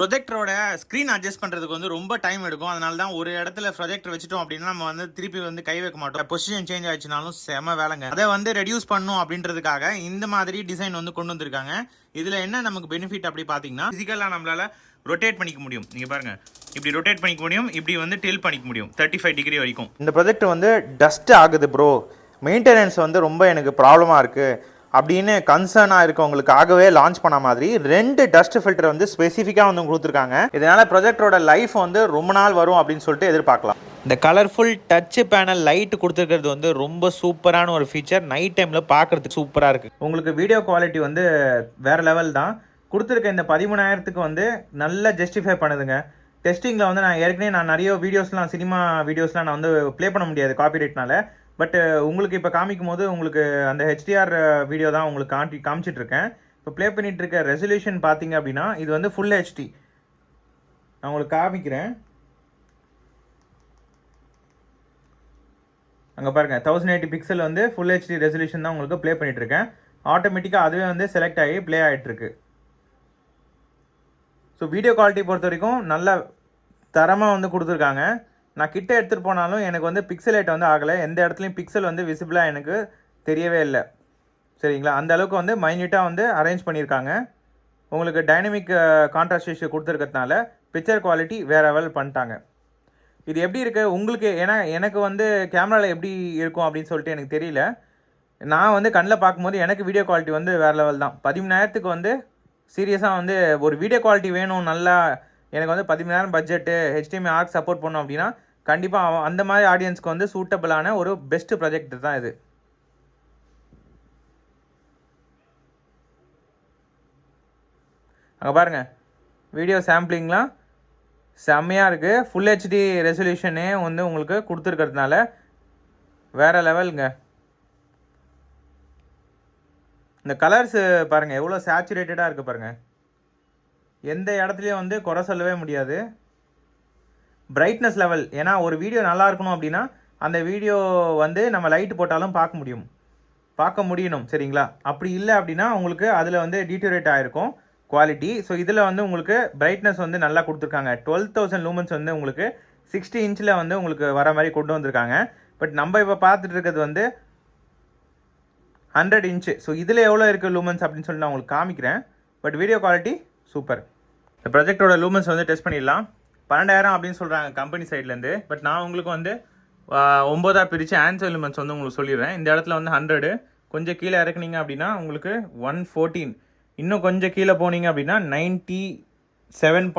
ப்ரொஜெக்டரோட screen adjust பண்ணுறதுக்கு வந்து ரொம்ப டைம் எடுக்கும். அதனால தான் ஒரு இடத்துல ப்ரொஜெக்டர் வச்சுட்டோம் அப்படின்னா நம்ம வந்து திருப்பி வந்து கை வைக்க மாட்டோம். பொசிஷன் சேஞ்ச் ஆயிடுச்சுனாலும் செம வேலைங்க. அதை வந்து ரெடியூஸ் பண்ணும் அப்படின்றதுக்காக இந்த மாதிரி டிசைன் வந்து கொண்டு வந்திருக்காங்க. இதில் என்ன நமக்கு பெனிஃபிட் அப்படி பார்த்தீங்கன்னா, ஃபிசிக்கலாக நம்மளால ரொட்டேட் பண்ணிக்க முடியும். நீங்கள் பாருங்க, இப்படி ரொட்டேட் பண்ணிக்க முடியும், இப்படி வந்து டில் பண்ணிக்க முடியும் 35 டிகிரி வரைக்கும். இந்த ப்ரொஜெக்டர் வந்து டஸ்ட் ஆகுது ப்ரோ, மெயின்டெனன்ஸ் வந்து ரொம்ப எனக்கு ப்ராப்ளமாக இருக்குது அப்படின்னு கன்சர்னாக இருக்கவங்களுக்காகவே லான்ச் பண்ண மாதிரி 2 டஸ்ட் ஃபில்டர் வந்து ஸ்பெசிஃபிக்காக வந்து கொடுத்துருக்காங்க. இதனால் ப்ரொஜெக்டரோட லைஃப் வந்து ரொம்ப நாள் வரும் அப்படின்னு சொல்லிட்டு எதிர்பார்க்கலாம். இந்த கலர்ஃபுல் டச் பேனல் லைட் கொடுத்துருக்கிறது வந்து ரொம்ப சூப்பரான ஒரு ஃபீச்சர். நைட் டைமில் பார்க்குறதுக்கு சூப்பராக இருக்குது. உங்களுக்கு வீடியோ குவாலிட்டி வந்து வேறு லெவல் தான். கொடுத்துருக்க இந்த 13,000க்கு வந்து நல்லா ஜஸ்டிஃபை பண்ணுதுங்க. டெஸ்டிங்கில் வந்து நான் ஏற்கனவே நிறைய வீடியோஸ்லாம், சினிமா வீடியோஸ்லாம் நான் வந்து ப்ளே பண்ண முடியாது காப்பிரைட்னால. பட் உங்களுக்கு இப்போ காமிக்கும் போது உங்களுக்கு அந்த ஹெச்டிஆர் வீடியோ தான் உங்களுக்கு காமிச்சிட்ருக்கேன். இப்போ ப்ளே பண்ணிகிட்டு இருக்க ரெசல்யூஷன் பார்த்தீங்க அப்படின்னா இது வந்து ஃபுல் ஹெச்டி. நான் உங்களுக்கு காமிக்கிறேன். அங்கே பாருங்கள், 1080 பிக்சல் வந்து ஃபுல் ஹெச்டி ரெசல்யூஷன் தான் உங்களுக்கு ப்ளே பண்ணிகிட்ருக்கேன். ஆட்டோமேட்டிக்காக அதுவே வந்து செலக்ட் ஆகி ப்ளே ஆகிட்டுருக்கு. ஸோ வீடியோ குவாலிட்டி பொறுத்த வரைக்கும் நல்ல தரமாக வந்து கொடுத்துருக்காங்க. நான் கிட்ட எடுத்துகிட்டு போனாலும் எனக்கு வந்து பிக்சலேட் வந்து ஆகலை. எந்த இடத்துலையும் பிக்சல் வந்து விசிபிளாக எனக்கு தெரியவே இல்லை. சரிங்களா, அந்த அளவுக்கு வந்து மைன்யூட்டாக வந்து அரேஞ்ச் பண்ணியிருக்காங்க. உங்களுக்கு டைனமிக் கான்ட்ராஸ்ட் ரேஷியோ கொடுத்துருக்கிறதுனால பிக்சர் குவாலிட்டி வேறு லெவல் பண்ணிட்டாங்க. இது எப்படி இருக்குது உங்களுக்கு? ஏன்னா எனக்கு வந்து கேமராவில் எப்படி இருக்கும் அப்படின்னு சொல்லிட்டு எனக்கு தெரியல. நான் வந்து கண்ணில் பார்க்கும்போது எனக்கு வீடியோ குவாலிட்டி வந்து வேறு லெவல் தான். 13,000க்கு வந்து சீரியஸாக வந்து ஒரு வீடியோ குவாலிட்டி வேணும், நல்லா எனக்கு வந்து 13,000 பட்ஜெட்டு, HDMI ARC சப்போர்ட் பண்ணோம் அப்படின்னா கண்டிப்பாக அந்த மாதிரி ஆடியன்ஸ்க்கு வந்து சூட்டபிளான ஒரு பெஸ்ட் ப்ராஜெக்ட் தான் இது. அங்கே பாருங்கள், வீடியோ சாம்பிளிங்லாம் செம்மையாக இருக்குது. ஃபுல் ஹெச்டி ரெசல்யூஷனே வந்து உங்களுக்கு கொடுத்துருக்கிறதுனால வேறு லெவலுங்க. இந்த கலர்ஸு பாருங்கள் எவ்வளோ சேச்சுரேட்டடாக இருக்குது பாருங்கள். எந்த இடத்துலையும் வந்து குறை சொல்லவே முடியாது. பிரைட்னஸ் லெவல், ஏன்னா ஒரு வீடியோ நல்லா இருக்கணும் அப்படின்னா அந்த வீடியோ வந்து நம்ம லைட் போட்டாலும் பார்க்க முடியணும். சரிங்களா, அப்படி இல்லை அப்படின்னா உங்களுக்கு அதில் வந்து டீட்டோரேட் ஆகிருக்கும் குவாலிட்டி. ஸோ இதில் வந்து உங்களுக்கு பிரைட்னஸ் வந்து நல்லா கொடுத்துருக்காங்க. 12,000 லூமன்ஸ் வந்து உங்களுக்கு 60 இன்ச்சில் வந்து உங்களுக்கு வர மாதிரி கொண்டு வந்திருக்காங்க. பட் நம்ம இப்போ பார்த்துட்டு இருக்கிறது வந்து 100 இன்ச்சு. ஸோ இதில் எவ்வளோ இருக்குது லூமன்ஸ் அப்படின்னு சொல்லி நான் உங்களுக்கு காமிக்கிறேன். But video quality super. இந்த ப்ராஜெக்டோட லூமன்ஸ் வந்து டெஸ்ட் பண்ணிடலாம். 12,000 அப்படின்னு சொல்கிறாங்க கம்பெனி சைட்லேருந்து. பட் நான் உங்களுக்கு வந்து 9ஆக பிரித்து ஆன்சர் லூமன்ஸ் வந்து உங்களுக்கு சொல்லிடுறேன். இந்த இடத்துல வந்து 100, கொஞ்சம் கீழே இறக்குனீங்க அப்படின்னா உங்களுக்கு 114, இன்னும் கொஞ்சம் கீழே போனீங்க அப்படின்னா 97.